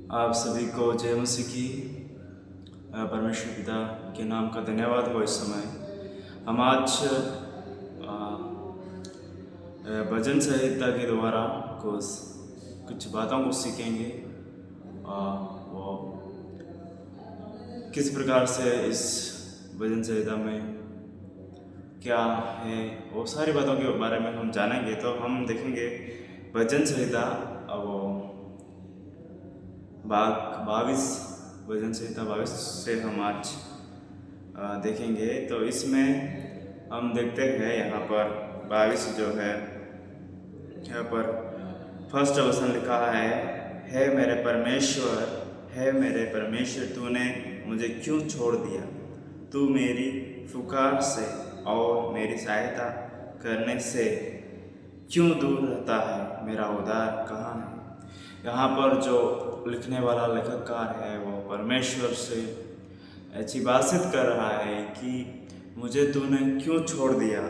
आप सभी को जय मसीह की। परमेश्वर पिता के नाम का धन्यवाद हो। इस समय हम आज भजन संहिता के द्वारा कुछ बातों को सीखेंगे। वो किस प्रकार से इस भजन संहिता में क्या है, वो सारी बातों के बारे में हम जानेंगे। तो हम देखेंगे भजन संहिता वो 22 भजन संहिता 22 से हम आज देखेंगे। तो इसमें हम देखते हैं यहाँ पर 22 जो है, यहाँ पर फर्स्ट वचन लिखा है, हे मेरे परमेश्वर, हे मेरे परमेश्वर, तूने मुझे क्यों छोड़ दिया? तू मेरी पुकार से और मेरी सहायता करने से क्यों दूर रहता है? मेरा उद्धार कहाँ है? यहाँ पर जो लिखने वाला लेखककार है वो परमेश्वर से ऐसी बातचीत कर रहा है कि मुझे तूने क्यों छोड़ दिया।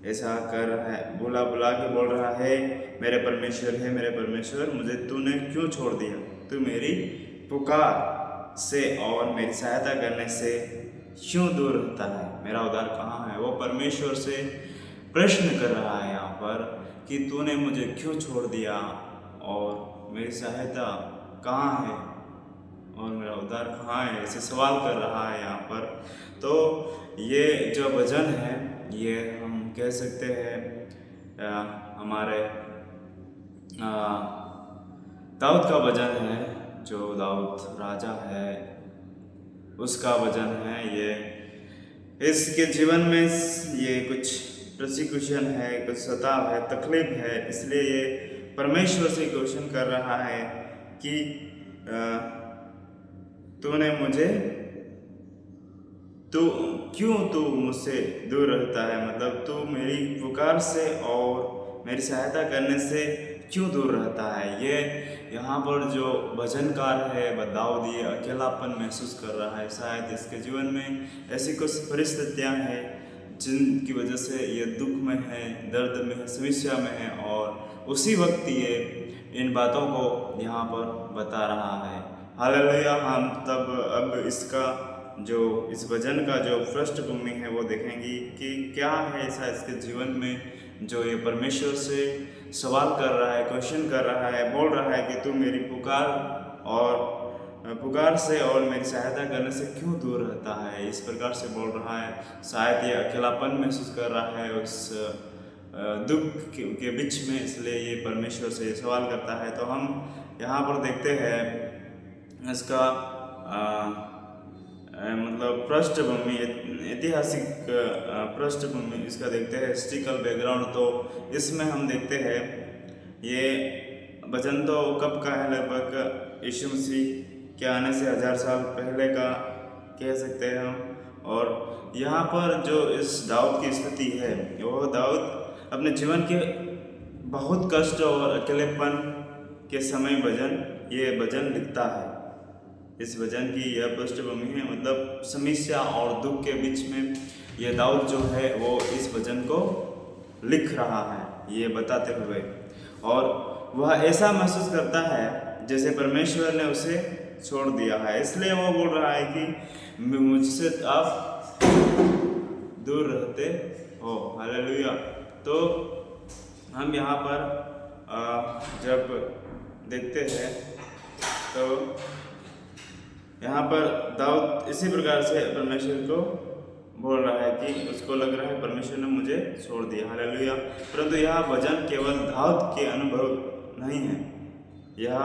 ऐसा कर रहा है, बुला बुला के बोल रहा है, मेरे परमेश्वर है, मेरे परमेश्वर, मुझे तूने क्यों छोड़ दिया? तू मेरी पुकार से और मेरी सहायता करने से क्यों दूर रहता है? मेरा उद्धार कहाँ है? वो परमेश्वर से प्रश्न कर रहा है यहाँ पर कि तूने मुझे क्यों छोड़ दिया और मेरी सहायता कहाँ है और मेरा उद्धार कहाँ है? ऐसे सवाल कर रहा है यहाँ पर। तो ये जो भजन है, ये हम कह सकते हैं हमारे दाऊद का भजन है। जो दाऊद राजा है उसका भजन है ये। इसके जीवन में ये कुछ प्रोसिक्यूशन है, कुछ सताव है, तकलीफ है, इसलिए ये परमेश्वर से क्वेश्चन कर रहा है कि तूने मुझे तू मुझसे दूर रहता है, मतलब तू मेरी पुकार से और मेरी सहायता करने से क्यों दूर रहता है। ये यहाँ पर जो भजनकार है दाऊद, ये अकेलापन महसूस कर रहा है। शायद इसके जीवन में ऐसी कुछ परिस्थितियाँ हैं जिनकी वजह से ये दुख में है, दर्द में है, समस्या में है, और उसी वक्त ये इन बातों को यहाँ पर बता रहा है। हालेलुया। हम तब अब इसका जो इस भजन का जो पृष्ठभूमि है वो देखेंगे कि क्या है ऐसा इसके जीवन में जो ये परमेश्वर से सवाल कर रहा है, क्वेश्चन कर रहा है, बोल रहा है कि तू मेरी पुकार से और मेरी सहायता करने से क्यों दूर रहता है। इस प्रकार से बोल रहा है। शायद ये अकेलापन महसूस कर रहा है उस दुख के बीच में, इसलिए ये परमेश्वर से सवाल करता है। तो हम यहाँ पर देखते हैं इसका मतलब पृष्ठभूमि, ऐतिहासिक पृष्ठभूमि इसका देखते हैं, हिस्ट्रिकल बैकग्राउंड। तो इसमें हम देखते हैं ये भजन तो कब का है, लगभग यीशु मसीह के आने से 1000 साल पहले का कह सकते हैं हम। और यहाँ पर जो इस दाऊद की स्थिति है, वो दाऊद अपने जीवन के बहुत कष्ट और अकेलेपन के समय ये भजन लिखता है। इस भजन की यह पृष्ठभूमि है, मतलब समस्या और दुख के बीच में ये दाऊद जो है वो इस भजन को लिख रहा है, ये बताते हुए। और वह ऐसा महसूस करता है जैसे परमेश्वर ने उसे छोड़ दिया है, इसलिए वो बोल रहा है कि मुझसे आप दूर रहते हो। हालेलुया। तो हम यहाँ पर जब देखते हैं तो यहाँ पर दाऊद इसी प्रकार से परमेश्वर को बोल रहा है कि उसको लग रहा है परमेश्वर ने मुझे छोड़ दिया। हालेलुया। परंतु यह भजन केवल दाऊद के अनुभव नहीं है, यह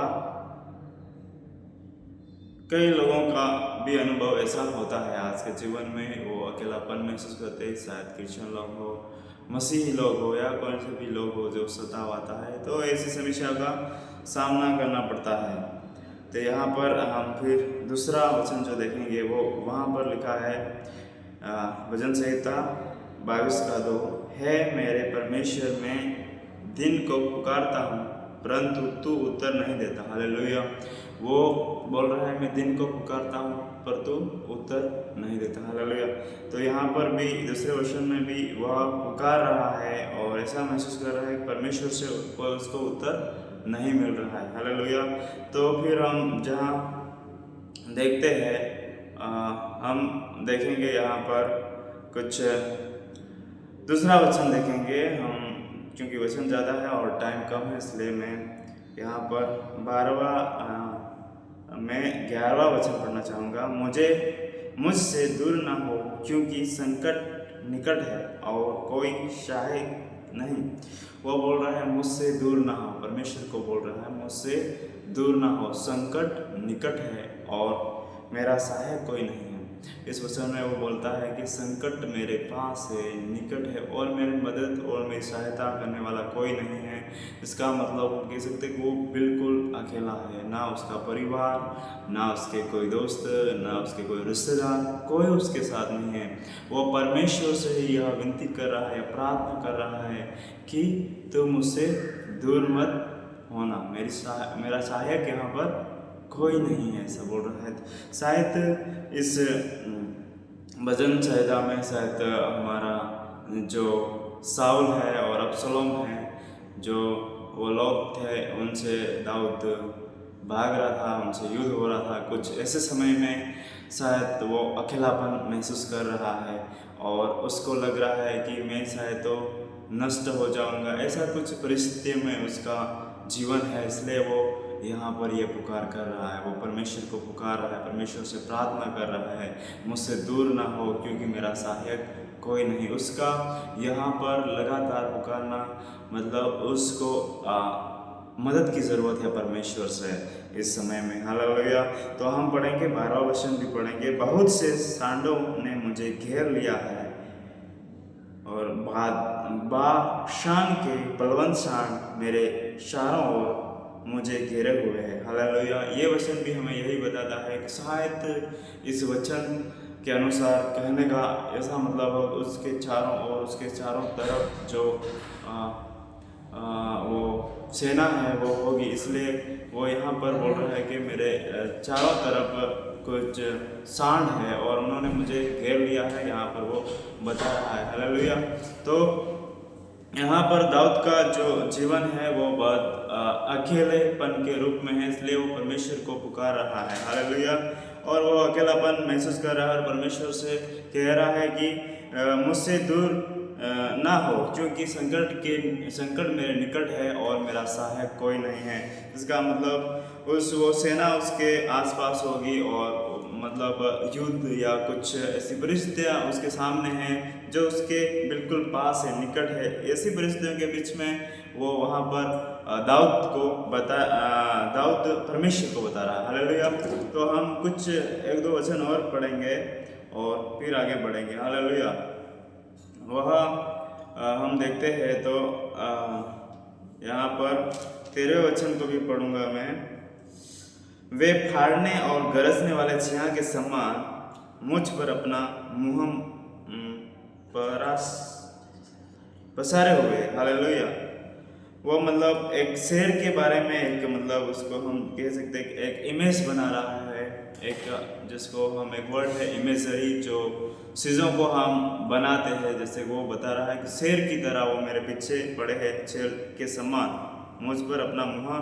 कई लोगों का भी अनुभव ऐसा होता है आज के जीवन में। वो अकेलापन महसूस करते हैं, शायद क्रिश्चियन लोग हो, मसीही लोग हो, या कौन से भी लोग हो जो सताव आता है, तो ऐसी समस्या का सामना करना पड़ता है। तो यहाँ पर हम फिर दूसरा वचन जो देखेंगे वो वहाँ पर लिखा है भजन संहिता 22:2, है मेरे परमेश्वर, मैं दिन को पुकारता हूँ परंतु तू उत्तर नहीं देता। हालेलुया। वो बोल रहा है मैं दिन को पुकारता हूँ पर तू उत्तर नहीं देता। हालेलुया। तो यहाँ पर भी दूसरे वचन में भी वह पुकार रहा है और ऐसा महसूस कर रहा है कि परमेश्वर से उसको उत्तर नहीं मिल रहा है। हालेलुया। तो फिर हम जहाँ देखते हैं हम देखेंगे यहाँ पर कुछ दूसरा वचन देखेंगे हम, क्योंकि वचन ज़्यादा है और टाइम कम है, इसलिए मैं यहाँ पर 11वां वचन पढ़ना चाहूँगा। मुझसे दूर ना हो, क्योंकि संकट निकट है और कोई सहायक नहीं। वो बोल रहा है मुझसे दूर ना हो, परमेश्वर को बोल रहा है मुझसे दूर ना हो, संकट निकट है और मेरा सहायक कोई नहीं है। इस वचन में वो बोलता है कि संकट मेरे पास है, निकट है और मेरी मदद और मेरी सहायता करने वाला कोई नहीं है। इसका मतलब हम कह सकते हैं कि वो बिल्कुल अकेला है, ना उसका परिवार, ना उसके कोई दोस्त, ना उसके कोई रिश्तेदार, कोई उसके साथ नहीं है। वो परमेश्वर से ही यह विनती कर रहा है, प्रार्थना कर रहा है कि तुम मुझसे दूर मत होना, मेरा सहायक यहाँ पर कोई नहीं है, ऐसा बोल रहा है। शायद इस भजन संहिता में शायद हमारा जो साउल है और अबसलोम है, जो वो लोग थे, उनसे दाऊद भाग रहा था, उनसे युद्ध हो रहा था। कुछ ऐसे समय में शायद वो अकेलापन महसूस कर रहा है और उसको लग रहा है कि मैं शायद तो नष्ट हो जाऊंगा। ऐसा कुछ परिस्थिति में उसका जीवन है, इसलिए वो यहाँ पर ये पुकार कर रहा है, वो परमेश्वर को पुकार रहा है, परमेश्वर से प्रार्थना कर रहा है मुझसे दूर ना हो, क्योंकि मेरा सहायक कोई नहीं। उसका यहाँ पर लगातार पुकारना मतलब उसको मदद की ज़रूरत है परमेश्वर से इस समय में। हालेलुया। तो हम पढ़ेंगे 12वां वचन भी पढ़ेंगे। बहुत से सांडों ने मुझे घेर लिया है और बाशान के बलवंत सांड मेरे चारों ओर मुझे घेरे हुए हैं। हालेलुया। ये वचन भी हमें यही बताता है कि शायद इस वचन के अनुसार कहने का ऐसा मतलब उसके चारों ओर, उसके चारों तरफ जो वो सेना है वो होगी, इसलिए वो यहाँ पर बोल रहा है कि मेरे चारों तरफ कुछ सांड है और उन्होंने मुझे घेर लिया है, यहाँ पर वो बता रहा है। हालेलुया। तो यहाँ पर दाऊद का जो जीवन है वो बहुत अकेलेपन के रूप में है, इसलिए वो परमेश्वर को पुकार रहा है। हालेलुया। और वो अकेलापन महसूस कर रहा है और परमेश्वर से कह रहा है कि मुझसे दूर ना हो, क्योंकि संकट मेरे निकट है और मेरा सहायक कोई नहीं है। इसका मतलब वो सेना उसके आसपास होगी और मतलब युद्ध या कुछ ऐसी परिस्थितियाँ उसके सामने हैं जो उसके बिल्कुल पास है, निकट है। ऐसी परिस्थितियों के बीच में वो वहाँ पर दाऊद परमेश्वर को बता रहा है। हालेलुया। तो हम कुछ 1-2 वचन और पढ़ेंगे और फिर आगे बढ़ेंगे। हालेलुया। वह हम देखते हैं तो यहाँ पर 13वें वचन को भी पढ़ूंगा मैं। वे फाड़ने और गरजने वाले चियाँ के समान मुझ पर अपना मुँह पसारे हुए। हालेलुया। वो मतलब एक शेर के बारे में एक मतलब उसको हम कह सकते हैं एक इमेज बना रहा है, एक जिसको हम एक वर्ड है इमेजरी, जो चीज़ों को हम बनाते हैं। जैसे वो बता रहा है कि शेर की तरह वो मेरे पीछे पड़े हैं, शेर के समान मुझ पर अपना मुँह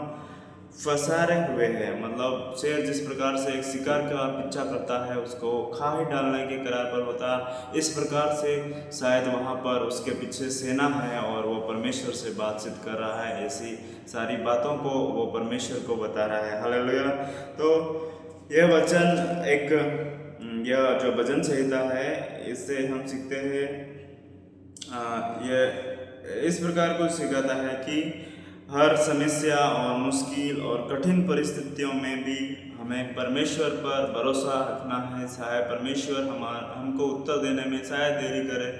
फंसारे हुए हैं। मतलब शेर जिस प्रकार से एक शिकार का पीछा करता है, उसको खा ही डालने के करार पर होता, इस प्रकार से शायद वहाँ पर उसके पीछे सेना है और वो परमेश्वर से बातचीत कर रहा है। ऐसी सारी बातों को वो परमेश्वर को बता रहा है। हालेलुया। तो यह वचन यह जो भजन संहिता है, इससे हम सीखते हैं यह इस प्रकार को सिखाता है कि हर समस्या और मुश्किल और कठिन परिस्थितियों में भी हमें परमेश्वर पर भरोसा रखना है। शायद परमेश्वर हमको उत्तर देने में शायद देरी करे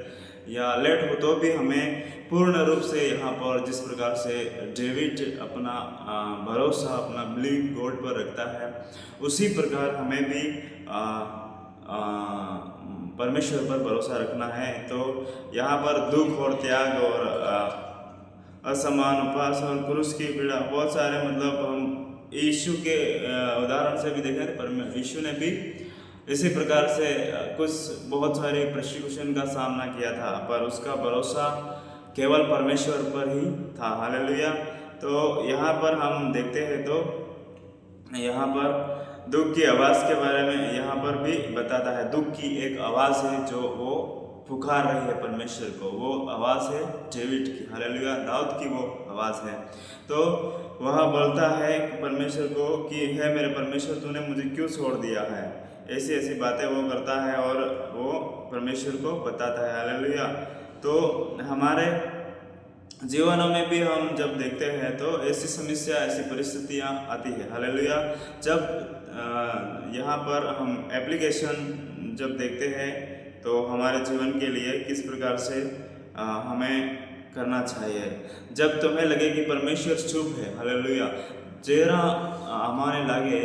या लेट हो, तो भी हमें पूर्ण रूप से यहाँ पर जिस प्रकार से डेविड अपना भरोसा अपना बिलीव गॉड पर रखता है, उसी प्रकार हमें भी परमेश्वर पर भरोसा रखना है। तो यहाँ पर दुख और त्याग और असमान उपवास और क्रूस की पीड़ा, बहुत सारे मतलब हम यीशु के उदाहरण से भी देखें पर यीशु ने भी इसी प्रकार से कुछ बहुत सारे प्रोसिक्यूशन का सामना किया था, पर उसका भरोसा केवल परमेश्वर पर ही था। हालेलुया। तो यहाँ पर हम देखते हैं तो यहाँ पर दुख की आवाज़ के बारे में यहाँ पर भी बताता है। दुख की एक आवाज़ है जो वो पुकार रही है परमेश्वर को, वो आवाज़ है डेविड की, हालेलुया, दाऊद की वो आवाज़ है। तो वह बोलता है परमेश्वर को कि है मेरे परमेश्वर, तूने मुझे क्यों छोड़ दिया है। ऐसी ऐसी बातें वो करता है और वो परमेश्वर को बताता है, हालेलुया। तो हमारे जीवनों में भी हम जब देखते हैं तो ऐसी समस्या, ऐसी परिस्थितियाँ आती है, हालेलुया। जब यहाँ पर हम एप्लीकेशन जब देखते हैं तो हमारे जीवन के लिए किस प्रकार से हमें करना चाहिए। जब तुम्हें लगे कि परमेश्वर चुप है, हालेलुया, जरा हमारे लगे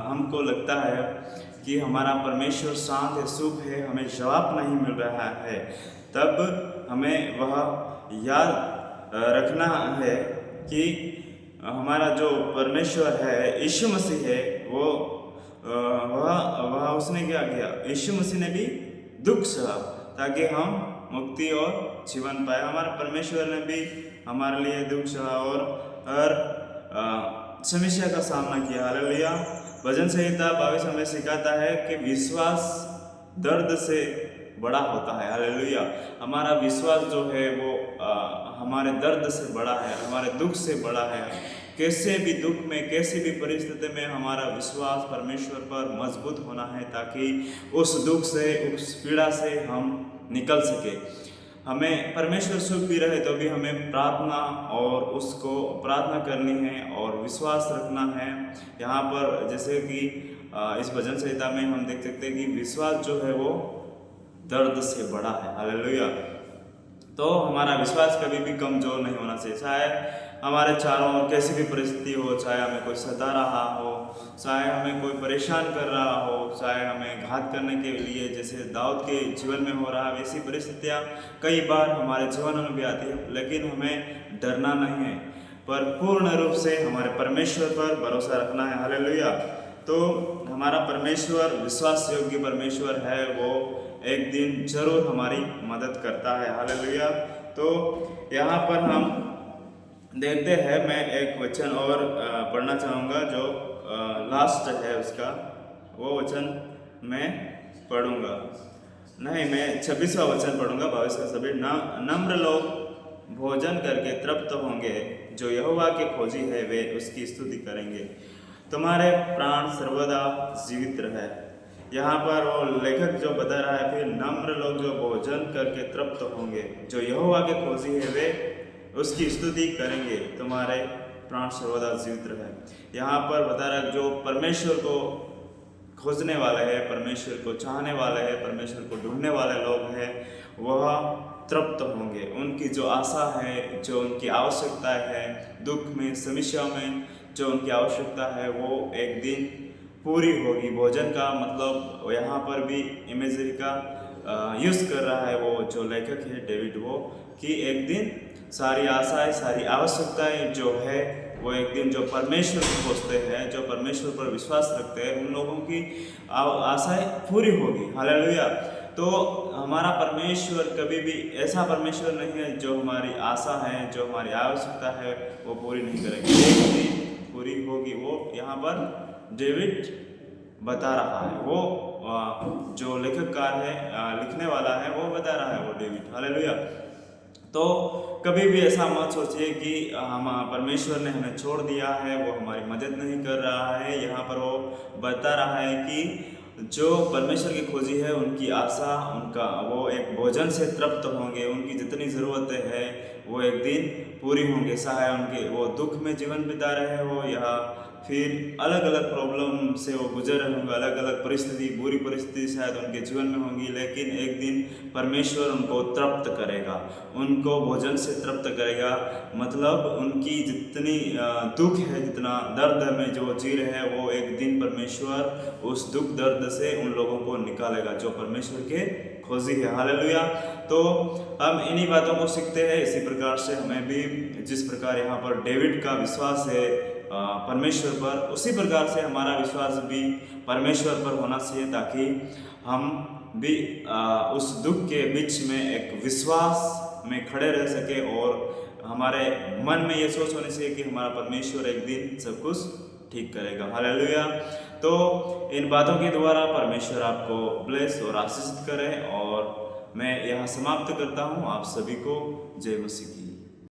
हमको लगता है कि हमारा परमेश्वर शांत है, चुप है, हमें जवाब नहीं मिल रहा है, तब हमें वह याद रखना है कि हमारा जो परमेश्वर है, यीशु मसीह है, वो वह उसने क्या किया, यीशु मसीह ने भी दुख सहा ताकि हम मुक्ति और जीवन पाए। हमारे परमेश्वर ने भी हमारे लिए दुख सहा और हर समस्या का सामना किया, हालेलुया। भजन संहिता 22 में सिखाता है कि विश्वास दर्द से बड़ा होता है, हालेलुया। हमारा विश्वास जो है वो हमारे दर्द से बड़ा है, हमारे दुख से बड़ा है। कैसे भी दुख में, कैसी भी परिस्थिति में हमारा विश्वास परमेश्वर पर मजबूत होना है ताकि उस दुख से, उस पीड़ा से हम निकल सके। हमें परमेश्वर सुख भी रहे तो भी हमें प्रार्थना और उसको प्रार्थना करनी है और विश्वास रखना है। यहाँ पर जैसे कि इस भजन संहिता में हम देख सकते हैं कि विश्वास जो है वो दर्द से बड़ा है, हालेलुया। तो हमारा विश्वास कभी भी कमजोर नहीं होना चाहिए, चाहे हमारे चारों ओर कैसी भी परिस्थिति हो, चाहे हमें कोई सता रहा हो, चाहे हमें कोई परेशान कर रहा हो, चाहे हमें घात करने के लिए जैसे दाऊद के जीवन में हो रहा है, वैसी परिस्थितियाँ कई बार हमारे जीवन में भी आती है। लेकिन हमें डरना नहीं है, पर पूर्ण रूप से हमारे परमेश्वर पर भरोसा रखना है, हालेलुया। तो हमारा परमेश्वर विश्वास योग्य परमेश्वर है, वो एक दिन जरूर हमारी मदद करता है, हालेलुया। तो यहाँ पर हम देखते हैं, मैं एक वचन और पढ़ना चाहूँगा जो लास्ट है उसका, वो वचन मैं पढ़ूँगा, नहीं, मैं 26वां वचन पढ़ूँगा, 22 का सभी। नम्र लोग भोजन करके तृप्त होंगे, जो यहोवा के खोजी है वे उसकी स्तुति करेंगे। तुम्हारे प्राण सर्वदा जीवित रहे। यहाँ पर वो लेखक जो बता रहा है, फिर नम्र लोग जो भोजन करके तृप्त होंगे, जो यहोवा के खोजी है वे उसकी स्तुति करेंगे, तुम्हारे प्राण सर्वदा जीवित रहे। यहाँ पर बता रहा है जो परमेश्वर को खोजने वाले हैं, परमेश्वर को चाहने वाले हैं, परमेश्वर को ढूंढने वाले लोग हैं, वह तृप्त होंगे। उनकी जो आशा है, जो उनकी आवश्यकता है, दुख में, समस्या में जो उनकी आवश्यकता है, वो एक दिन पूरी होगी। भोजन का मतलब यहाँ पर भी इमेजरी का यूज़ कर रहा है वो जो लेखक है डेविड, वो कि एक दिन सारी आशाएं, सारी आवश्यकताएं जो है वो एक दिन जो परमेश्वर को खोजते हैं, जो परमेश्वर पर विश्वास रखते हैं, उन लोगों की आशाएं पूरी होगी, हालेलुया। तो हमारा परमेश्वर कभी भी ऐसा परमेश्वर नहीं है जो हमारी आशा है, जो हमारी आवश्यकता है वो पूरी नहीं करेगी, एक दिन पूरी होगी। वो यहाँ पर डेविड बता रहा है, वो जो लेखककार है, लिखने वाला है, वो बता रहा है, वो डेविड, हालेलुया। तो कभी भी ऐसा मत सोचिए कि हम परमेश्वर ने हमें छोड़ दिया है, वो हमारी मदद नहीं कर रहा है। यहाँ पर वो बता रहा है कि जो परमेश्वर की खोजी है, उनकी आशा, उनका वो एक भोजन से तृप्त होंगे, उनकी जितनी ज़रूरतें हैं वो एक दिन पूरी होंगे। चाहे उनके वो दुख में जीवन बिता रहे हो या फिर अलग अलग प्रॉब्लम से वो गुजर रहे होंगे, अलग अलग परिस्थिति, बुरी परिस्थिति शायद उनके जीवन में होंगी, लेकिन एक दिन परमेश्वर उनको तृप्त करेगा, उनको भोजन से तृप्त करेगा। मतलब उनकी जितनी दुख है, जितना दर्द में जो जी रहे हैं, वो एक दिन परमेश्वर उस दुख दर्द से उन लोगों को निकालेगा जो परमेश्वर के खोजी है, हालेलुया। तो हम इन्हीं बातों को सीखते हैं। इसी प्रकार से हमें भी, जिस प्रकार यहाँ पर डेविड का विश्वास है परमेश्वर पर, उसी प्रकार से हमारा विश्वास भी परमेश्वर पर होना चाहिए, ताकि हम भी उस दुख के बीच में एक विश्वास में खड़े रह सके और हमारे मन में ये सोच होनी चाहिए कि हमारा परमेश्वर एक दिन सब कुछ ठीक करेगा। हालेलुया। तो इन बातों के द्वारा परमेश्वर आपको ब्लेस और आशीषित करे, और मैं यहाँ समाप्त करता हूँ। आप सभी को जय मसीह की।